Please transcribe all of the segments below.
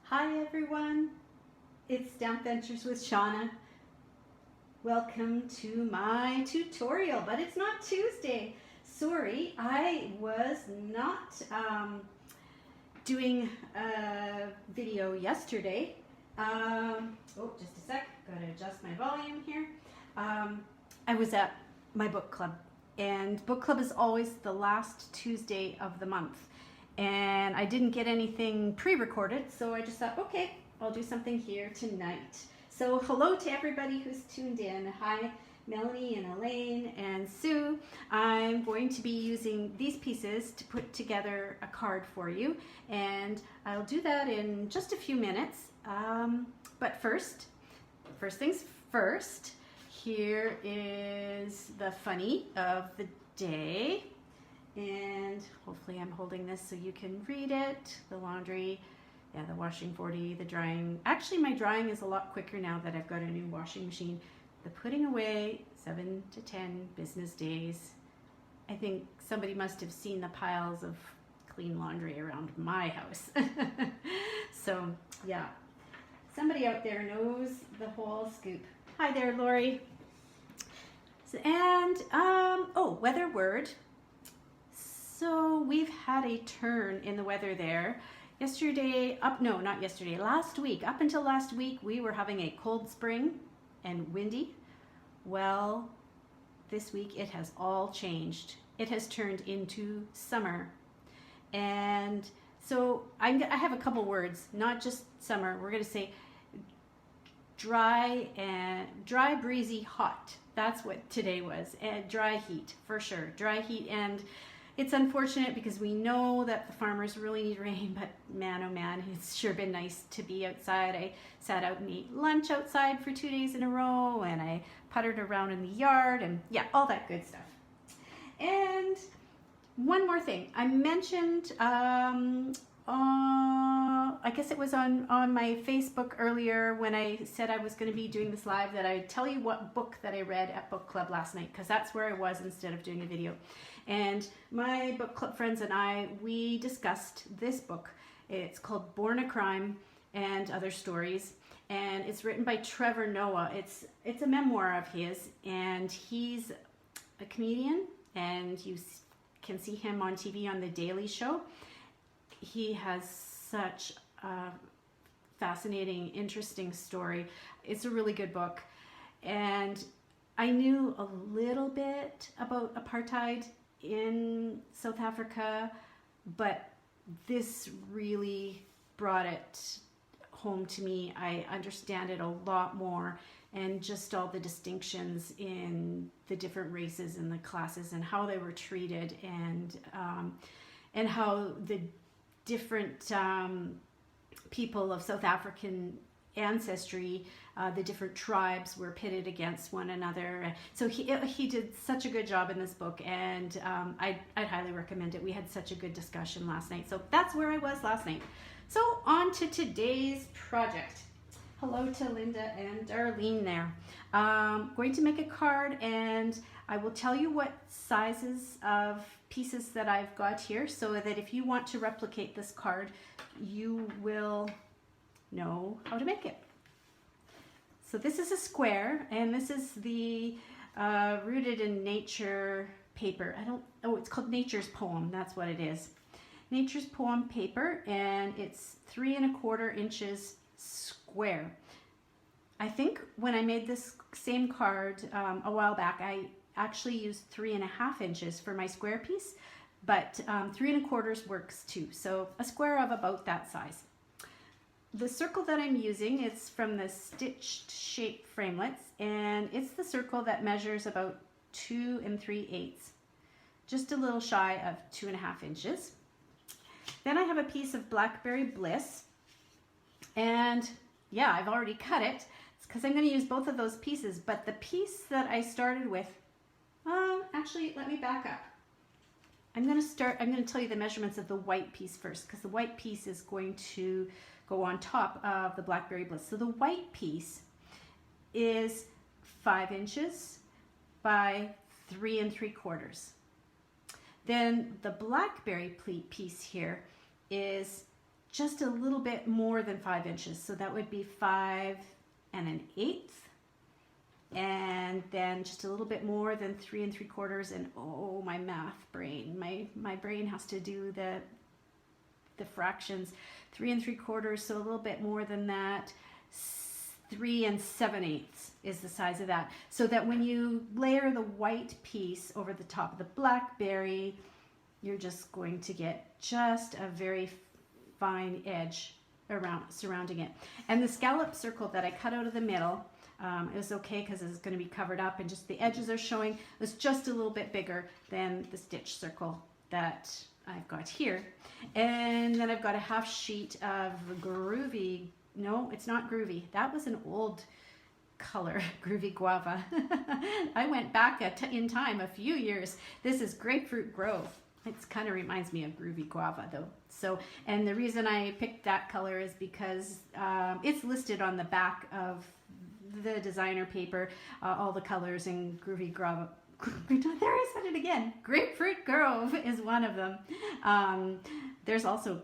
Hi everyone, it's Stamp Ventures with Shauna. Welcome to my tutorial, but it's not Tuesday. Sorry, I was not doing a video yesterday. Oh, just a sec, gotta adjust my volume here. I was at my book club, and book club is always the last Tuesday of the month. And I didn't get anything pre-recorded, so I just thought, okay, I'll do something here tonight. So hello to everybody who's tuned in. Hi, Melanie and Elaine and Sue. I'm going to be using these pieces to put together a card for you, and I'll do that in just a few minutes. But first things first, here is the funny of the day. And hopefully I'm holding this so you can read it. The laundry, yeah, the washing 40, the drying. Actually, my drying is a lot quicker now that I've got a new washing machine. The putting away, 7 to 10 business days. I think somebody must have seen the piles of clean laundry around my house. So, yeah, somebody out there knows the whole scoop. Hi there, Lori. And, oh, weather word. So we've had a turn in the weather there. Last week, up until last week, we were having a cold spring and windy. Well, this week it has all changed. It has turned into summer. And so I have a couple words, not just summer. We're gonna say dry, breezy, hot. That's what today was. And dry heat, for sure. Dry heat, and it's unfortunate because we know that the farmers really need rain, but man, oh man, it's sure been nice to be outside. I sat out and ate lunch outside for 2 days in a row, and I puttered around in the yard, and yeah, all that good stuff. And one more thing, I mentioned, I guess it was on my Facebook earlier when I said I was going to be doing this live, that I'd tell you what book that I read at book club last night, because that's where I was instead of doing a video. And my book club friends and I, we discussed this book. It's called Born a Crime and Other Stories, and it's written by Trevor Noah. It's a memoir of his, and he's a comedian, and you can see him on TV on The Daily Show. He has such a fascinating, interesting story. It's a really good book. And I knew a little bit about apartheid in South Africa, but this really brought it home to me. I understand it a lot more, and just all the distinctions in the different races and the classes and how they were treated, and how the different people of South African ancestry, the different tribes were pitted against one another. So he did such a good job in this book, and I'd highly recommend it. We had such a good discussion last night. So that's where I was last night. So on to today's project. Hello to Linda and Darlene there. Going to make a card, and I will tell you what sizes of pieces that I've got here, so that if you want to replicate this card, you will know how to make it. So this is a square, and this is the Rooted in Nature paper. It's called Nature's Poem. That's what it is. Nature's Poem paper, and it's 3 1/4 inches square. I think when I made this same card a while back, I actually used 3 1/2 inches for my square piece, but 3 1/4 works too. So a square of about that size. The circle that I'm using is from the Stitched Shape Framelits, and it's the circle that measures about 2 3/8, just a little shy of 2 1/2 inches. Then I have a piece of Blackberry Bliss, and yeah, I've already cut it. It's because I'm going to use both of those pieces, but the piece that I started with, actually, let me back up. I'm going to tell you the measurements of the white piece first, because the white piece is going to go on top of the Blackberry Bliss. So the white piece is 5 inches by 3 3/4. Then the Blackberry piece here is just a little bit more than 5 inches. So that would be 5 1/8. And then just a little bit more than 3 3/4. And oh, my math brain, my brain has to do the fractions. 3 3/4, so a little bit more than that. 3 7/8 is the size of that. So that when you layer the white piece over the top of the blackberry, you're just going to get just a very fine edge around surrounding it. And the scallop circle that I cut out of the middle, it was okay because it's going to be covered up and just the edges are showing. It's just a little bit bigger than the stitch circle that I've got here. And then I've got a half sheet of groovy, no, it's not groovy. That was an old color, groovy guava. I went back in time a few years. This is Grapefruit Grove. It kind of reminds me of groovy guava though. So, and the reason I picked that color is because it's listed on the back of the designer paper, all the colors in groovy guava. There I said it again. Grapefruit Grove is one of them. There's also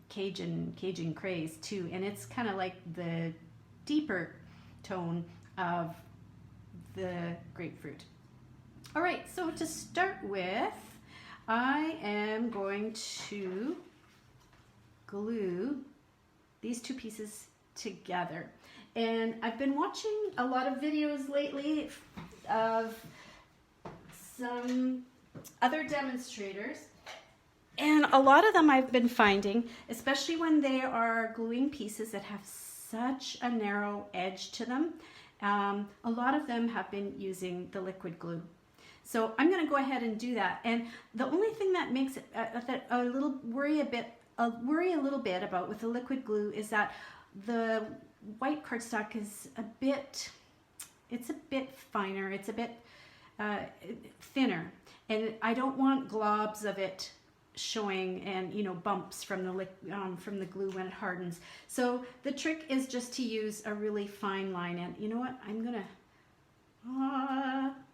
Cajun Craze too, and it's kind of like the deeper tone of the grapefruit. All right, so to start with, I am going to glue these two pieces together. And I've been watching a lot of videos lately of some other demonstrators, and a lot of them I've been finding, especially when they are gluing pieces that have such a narrow edge to them, a lot of them have been using the liquid glue. So I'm going to go ahead and do that. And the only thing that makes it that a little worry a little bit about with the liquid glue is that the white cardstock is a bit finer, it's a bit thinner, and I don't want globs of it showing and bumps from the glue when it hardens. So the trick is just to use a really fine line. And you know what, I'm gonna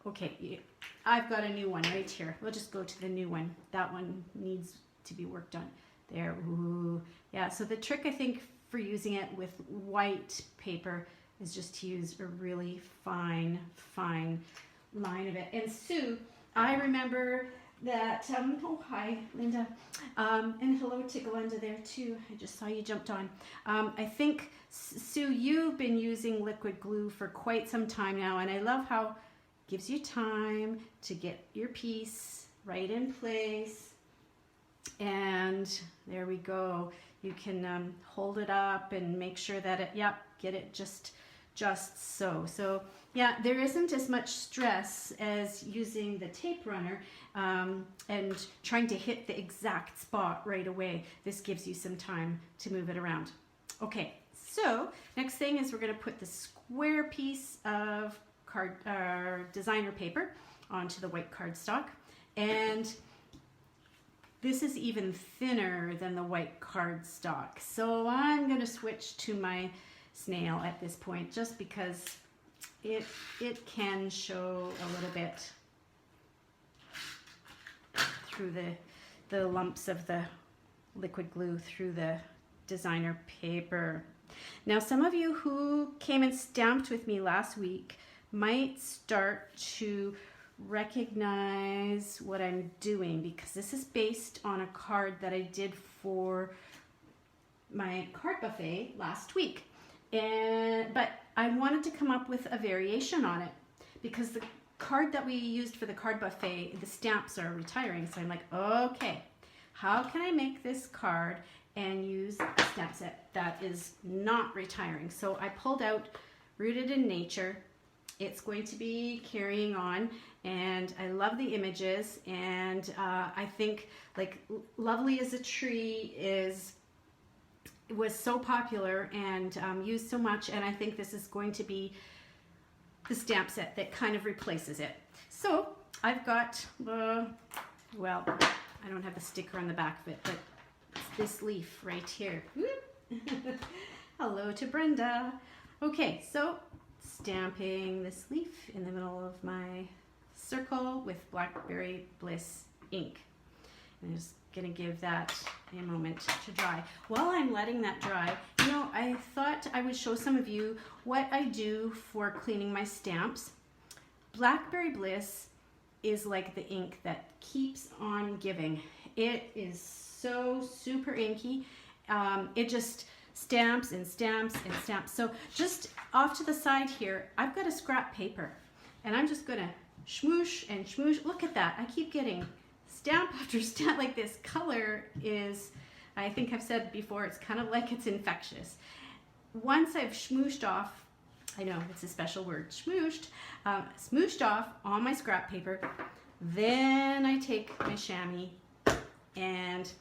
okay, I've got a new one right here. We'll just go to the new one. That one needs to be worked on. There, ooh, yeah. So the trick, I think, for using it with white paper is just to use a really fine line of it. And Sue, I remember that, oh hi Linda, and hello to Glenda there too. I just saw you jumped on. I think Sue, you've been using liquid glue for quite some time now, and I love how it gives you time to get your piece right in place. And there we go. You can hold it up and make sure that it, get it just so. So yeah, there isn't as much stress as using the tape runner and trying to hit the exact spot right away. This gives you some time to move it around. Okay, so next thing is we're going to put the square piece of designer paper onto the white cardstock, and this is even thinner than the white cardstock. So I'm going to switch to my snail at this point, just because it can show a little bit through the lumps of the liquid glue through the designer paper. Now, some of you who came and stamped with me last week might start to recognize what I'm doing, because this is based on a card that I did for my card buffet last week. But I wanted to come up with a variation on it, because the card that we used for the card buffet, the stamps are retiring. So I'm like, okay, how can I make this card and use a stamp set that is not retiring? So I pulled out Rooted in Nature. It's going to be carrying on, and I love the images, and I think like Lovely as a Tree was so popular and used so much, and I think this is going to be the stamp set that kind of replaces it. So I've got, well, I don't have the sticker on the back of it, but it's this leaf right here. Hello to Brenda. Okay, so stamping this leaf in the middle of my circle with Blackberry Bliss ink. I'm just gonna give that a moment to dry. While I'm letting that dry, you know, I thought I would show some of you what I do for cleaning my stamps. Blackberry Bliss is like the ink that keeps on giving. It is so super inky. It just stamps and stamps and stamps. So just off to the side here, I've got a scrap paper, and I'm just gonna smoosh and smoosh. Look at that. I keep getting stamp after stamp. Like, this color is, I think I've said before, it's kind of like it's infectious. Once I've smooshed off, I know it's a special word, smooshed, smooshed off on my scrap paper, then I take my chamois and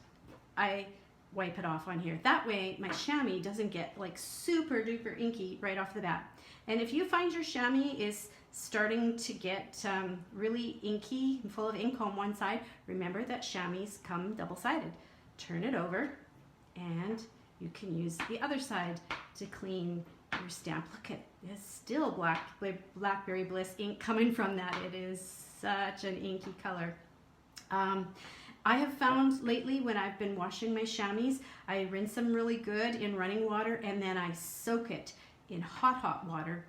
I wipe it off on here. That way my chamois doesn't get like super duper inky right off the bat. And if you find your chamois is starting to get really inky and full of ink on one side, remember that chamois come double-sided. Turn it over and you can use the other side to clean your stamp. Look at this, still Blackberry Bliss ink coming from that. It is such an inky color. I have found lately when I've been washing my chamois, I rinse them really good in running water and then I soak it in hot water,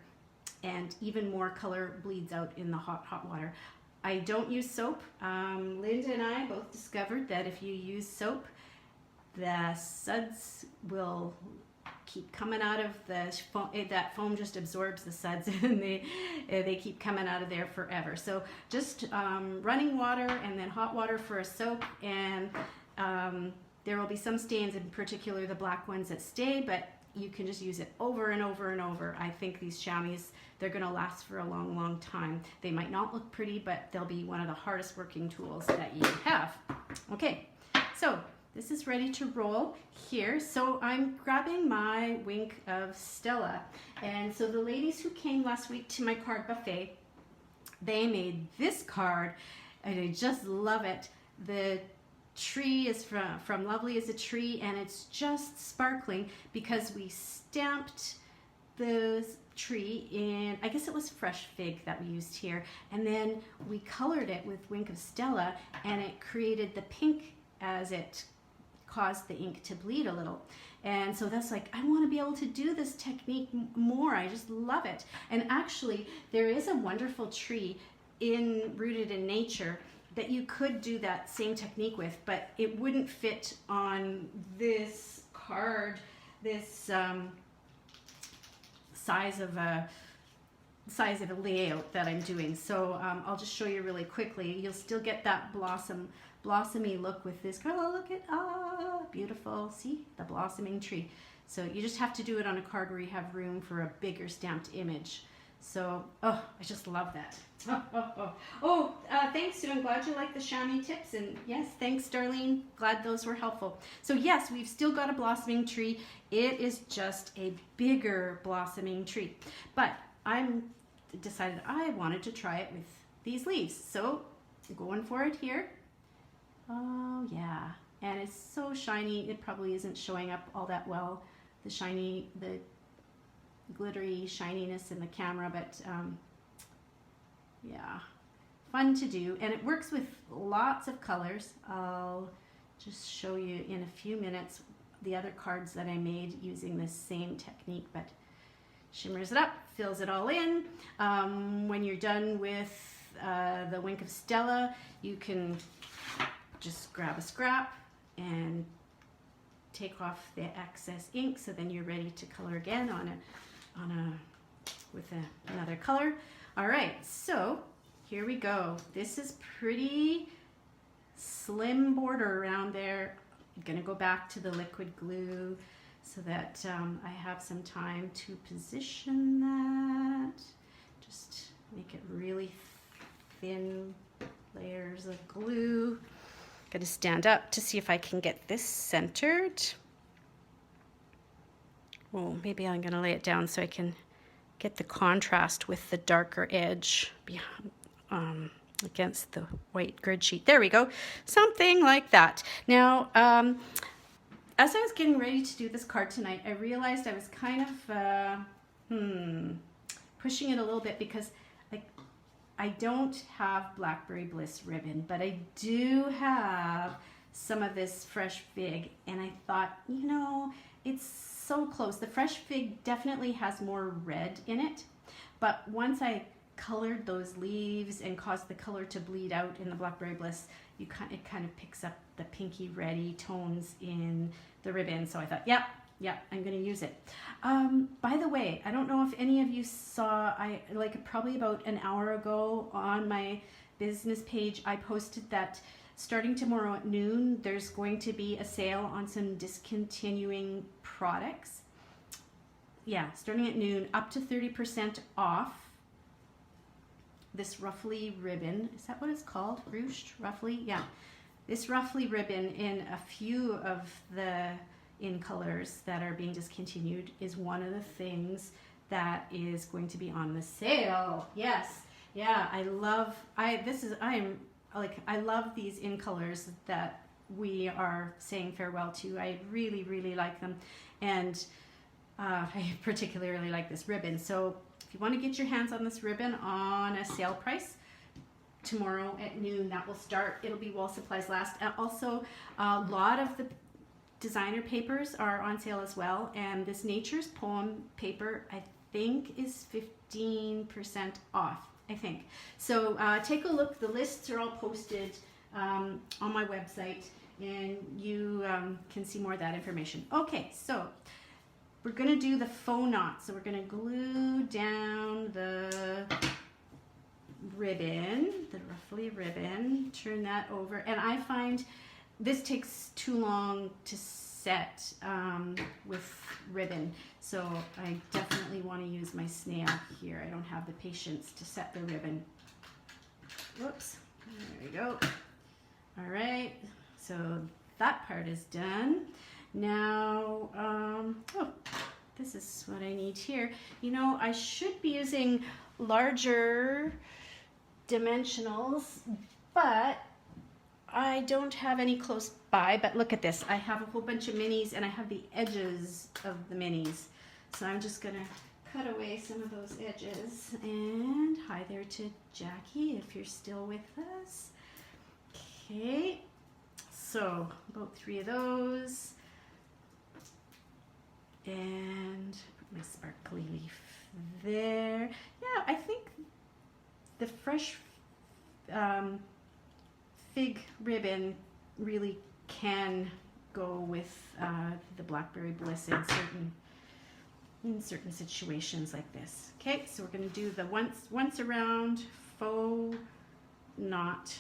and even more color bleeds out in the hot water. I don't use soap. Linda and I both discovered that if you use soap, the suds will keep coming out of the foam. That foam just absorbs the suds and they keep coming out of there forever. So just running water and then hot water for a soap, and there will be some stains, in particular the black ones, that stay, but you can just use it over and over and over. I think these chamois, they're going to last for a long time. They might not look pretty, but they'll be one of the hardest working tools that you have. Okay, so this is ready to roll here. So I'm grabbing my Wink of Stella. And so the ladies who came last week to my card buffet, they made this card and I just love it. The tree is from Lovely as a Tree, and it's just sparkling because we stamped the tree in, I guess it was fresh fig that we used here, and then we colored it with Wink of Stella, and it created the pink as it caused the ink to bleed a little. And so that's like, I want to be able to do this technique more. I just love it. And actually there is a wonderful tree rooted in nature that you could do that same technique with, but it wouldn't fit on this card, this size of a layout that I'm doing. So I'll just show you really quickly. You'll still get that blossomy look with this card. Oh, look at, beautiful. See, the blossoming tree. So you just have to do it on a card where you have room for a bigger stamped image. So, I just love that. Thanks, Sue. I'm glad you like the chamois tips. And yes, thanks, Darlene. Glad those were helpful. So yes, we've still got a blossoming tree. It is just a bigger blossoming tree. But I'm decided I wanted to try it with these leaves. So going for it here. Oh yeah. And it's so shiny. It probably isn't showing up all that well. The glittery shininess in the camera, but yeah, fun to do, and it works with lots of colors. I'll just show you in a few minutes the other cards that I made using this same technique, but shimmers it up, fills it all in. When you're done with the Wink of Stella, you can just grab a scrap and take off the excess ink, so then you're ready to color again with another color. All right, so here we go. This is pretty slim border around there. I'm gonna go back to the liquid glue so that I have some time to position that. Just make it really thin layers of glue. Gotta stand up to see if I can get this centered. Oh, maybe I'm gonna lay it down so I can get the contrast with the darker edge against the white grid sheet. There we go, something like that. Now, as I was getting ready to do this card tonight, I realized I was kind of pushing it a little bit because I don't have Blackberry Bliss ribbon, but I do have some of this fresh fig, and I thought, you know, it's so close. The fresh fig definitely has more red in it, but once I colored those leaves and caused the color to bleed out in the Blackberry Bliss, it kind of picks up the pinky reddy tones in the ribbon. So I thought, yeah, I'm going to use it. By the way, I don't know if any of you saw, probably about an hour ago on my business page, I posted that starting tomorrow at noon, there's going to be a sale on some discontinuing products. Yeah, starting at noon, up to 30% off this ruffly ribbon. Is that what it's called? Ruched, ruffly? Yeah. This ruffly ribbon in a few of the in colors that are being discontinued is one of the things that is going to be on the sale. Yes. Yeah, I love these in colors that we are saying farewell to. I really, really like them. And I particularly like this ribbon. So if you want to get your hands on this ribbon on a sale price, tomorrow at noon, that will start. It'll be while supplies last. Also, a lot of the designer papers are on sale as well. And this Nature's Poem paper, I think, is 15% off, I think. So take a look. The lists are all posted on my website, and you can see more of that information. Okay, so we're going to do the faux knot. So we're going to glue down the ribbon, the ruffly ribbon, turn that over. And I find this takes too long to set with ribbon. So I definitely want to use my snail here. I don't have the patience to set the ribbon. Whoops, there we go. All right, so that part is done. Now, this is what I need here. You know, I should be using larger dimensionals, but I don't have any close by. But look at this. I have a whole bunch of minis, and I have the edges of the minis. So I'm just going to cut away some of those edges. And hi there to Jackie, if you're still with us. Okay, so about 3 of those. And put my sparkly leaf there. Yeah, I think the fresh fig ribbon really can go with the Blackberry Bliss in certain situations like this. Okay, so we're going to do the once around faux knot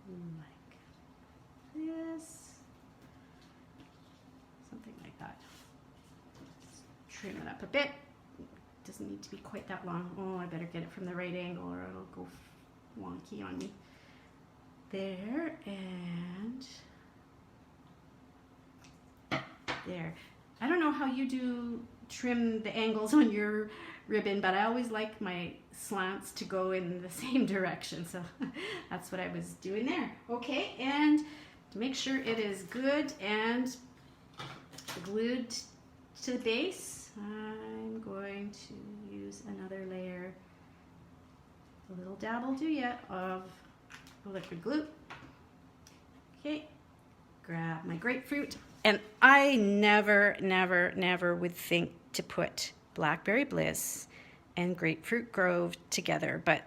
like this, something like that. Trim it up a bit. Doesn't need to be quite that long. Oh, I better get it from the right angle or it'll go wonky on me. There, and there. I don't know how you do trim the angles on your ribbon, but I always like my slants to go in the same direction, so that's what I was doing there. Okay, and to make sure it is good and glued to the base, I'm going to use another layer, a little dab will do yet, of the liquid glue. Okay, grab my grapefruit, and I never would think to put Blackberry Bliss and Grapefruit Grove together, but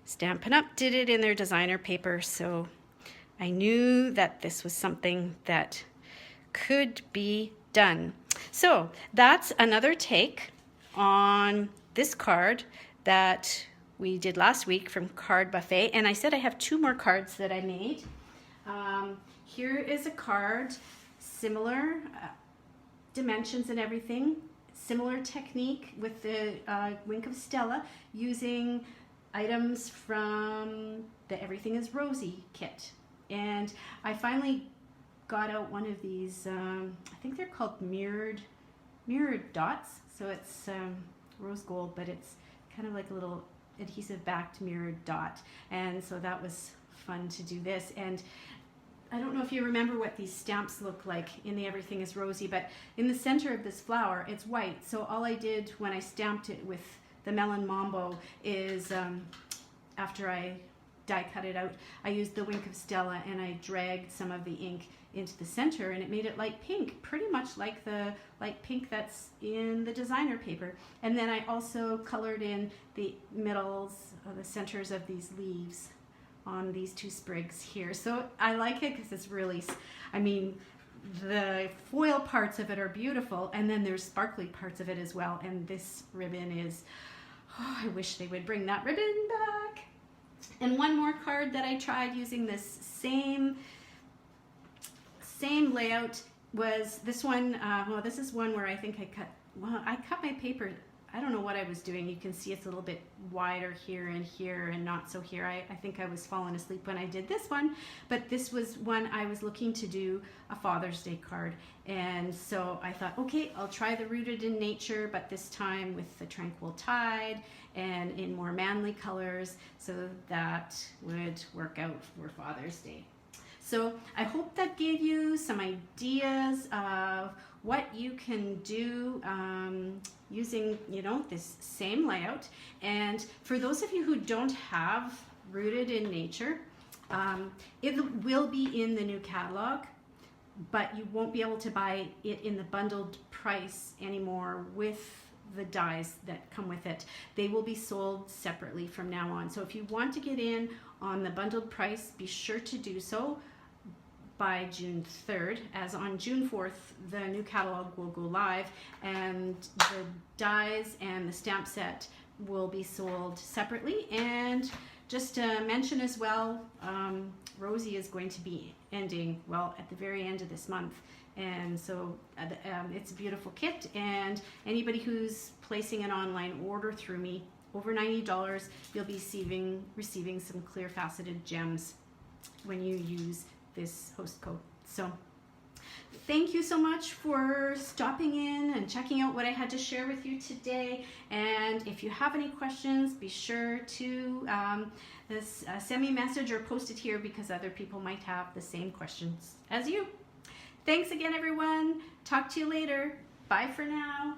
Stampin' Up! Did it in their designer paper, so I knew that this was something that could be done. So that's another take on this card that we did last week from Card Buffet, and I said I have 2 more cards that I made. Here is a card, similar dimensions and everything, similar technique with the Wink of Stella, using items from the Everything is Rosy kit. And I finally got out one of these, I think they're called mirrored dots. So it's rose gold, but it's kind of like a little adhesive backed mirrored dot. And so that was fun to do this. And I don't know if you remember what these stamps look like in the Everything is Rosy, but in the center of this flower, it's white. So all I did when I stamped it with the Melon Mambo is, after I die cut it out, I used the Wink of Stella and I dragged some of the ink into the center, and it made it light pink, pretty much like the light pink that's in the designer paper. And then I also colored in the middles, the centers of these leaves on these two sprigs here. So I like it because it's really, I mean, the foil parts of it are beautiful, and then there's sparkly parts of it as well. And this ribbon is, oh, I wish they would bring that ribbon back. And one more card that I tried using this same layout was this one. Well, this is one where I think I cut my paper. I don't know what I was doing. You can see it's a little bit wider here and not so here. I think I was falling asleep when I did this one, but this was one I was looking to do a Father's Day card. And so I thought, okay, I'll try the Rooted in Nature, but this time with the Tranquil Tide and in more manly colors, so that would work out for Father's Day. So I hope that gave you some ideas of what you can do using, you know, this same layout. And for those of you who don't have Rooted in Nature, it will be in the new catalog, but you won't be able to buy it in the bundled price anymore with the dies that come with it. They will be sold separately from now on. So if you want to get in on the bundled price, be sure to do so by June 3rd, as on June 4th, the new catalog will go live, and the dies and the stamp set will be sold separately. And just to mention as well, Rosie is going to be ending, well, at the very end of this month. And so it's a beautiful kit, and anybody who's placing an online order through me, over $90, you'll be receiving some clear faceted gems when you use this host code. So thank you so much for stopping in and checking out what I had to share with you today. And if you have any questions, be sure to send me a message or post it here, because other people might have the same questions as you. Thanks again, everyone. Talk to you later. Bye for now.